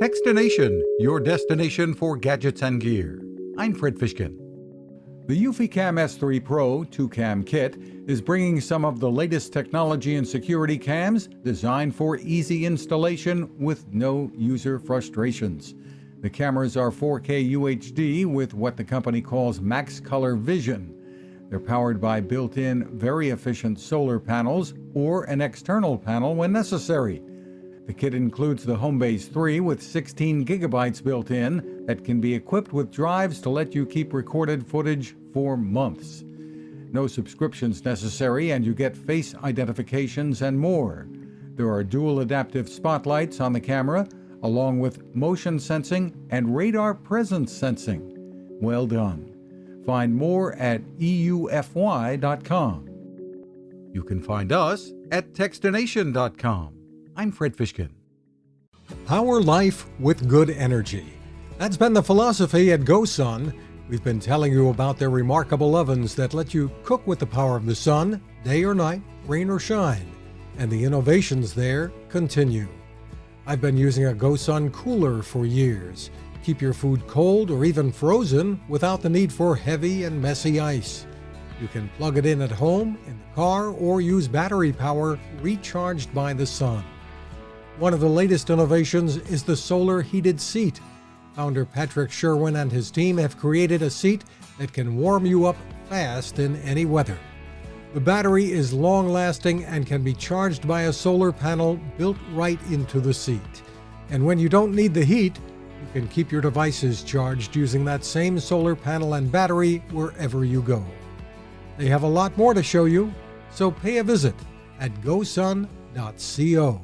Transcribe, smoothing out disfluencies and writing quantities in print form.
Fishkin-Techstination, your destination for gadgets and gear. I'm Fred Fishkin. The eufyCam S3 Pro 2-cam kit is bringing some of the latest technology and security cams designed for easy installation with no user frustrations. The cameras are 4K UHD with what the company calls max color vision. They're powered by built-in, very efficient solar panels or an external panel when necessary. The kit includes the Homebase 3 with 16 gigabytes built in that can be equipped with drives to let you keep recorded footage for months. No subscriptions necessary, and you get face identifications and more. There are dual adaptive spotlights on the camera, along with motion sensing and radar presence sensing. Well done. Find more at eufy.com. You can find us at Techstination.com. I'm Fred Fishkin. Power life with good energy. That's been the philosophy at GoSun. We've been telling you about their remarkable ovens that let you cook with the power of the sun, day or night, rain or shine. And the innovations there continue. I've been using a GoSun cooler for years. Keep your food cold or even frozen without the need for heavy and messy ice. You can plug it in at home, in the car, or use battery power recharged by the sun. One of the latest innovations is the solar heated seat. Founder Patrick Sherwin and his team have created a seat that can warm you up fast in any weather. The battery is long-lasting and can be charged by a solar panel built right into the seat. And when you don't need the heat, you can keep your devices charged using that same solar panel and battery wherever you go. They have a lot more to show you, so pay a visit at gosun.co.